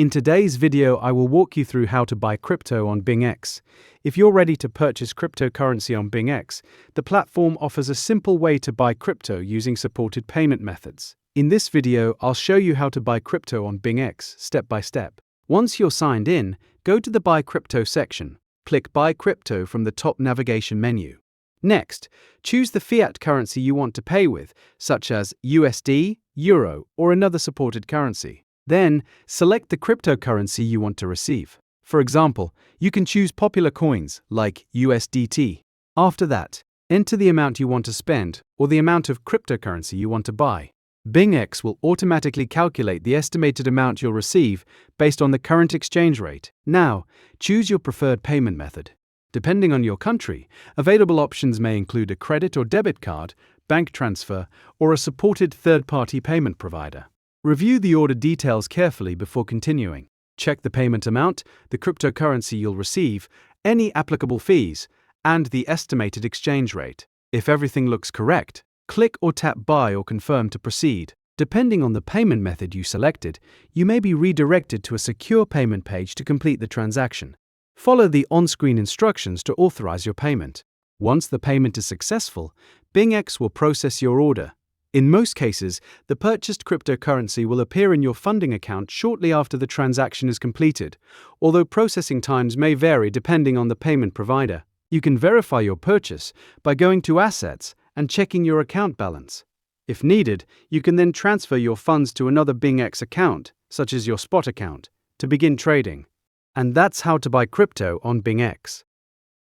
In today's video, I will walk you through how to buy crypto on BingX. If you're ready to purchase cryptocurrency on BingX, the platform offers a simple way to buy crypto using supported payment methods. In this video, I'll show you how to buy crypto on BingX step by step. Once you're signed in, go to the Buy Crypto section. Click Buy Crypto from the top navigation menu. Next, choose the fiat currency you want to pay with, such as USD, Euro, or another supported currency. Then, select the cryptocurrency you want to receive. For example, you can choose popular coins like USDT. After that, enter the amount you want to spend or the amount of cryptocurrency you want to buy. BingX will automatically calculate the estimated amount you'll receive based on the current exchange rate. Now, choose your preferred payment method. Depending on your country, available options may include a credit or debit card, bank transfer, or a supported third-party payment provider. Review the order details carefully before continuing. Check the payment amount, the cryptocurrency you'll receive, any applicable fees, and the estimated exchange rate. If everything looks correct, click or tap Buy or Confirm to proceed. Depending on the payment method you selected, you may be redirected to a secure payment page to complete the transaction. Follow the on-screen instructions to authorize your payment. Once the payment is successful, BingX will process your order. In most cases, the purchased cryptocurrency will appear in your funding account shortly after the transaction is completed, although processing times may vary depending on the payment provider. You can verify your purchase by going to Assets and checking your account balance. If needed, you can then transfer your funds to another BingX account, such as your spot account, to begin trading. And that's how to buy crypto on BingX.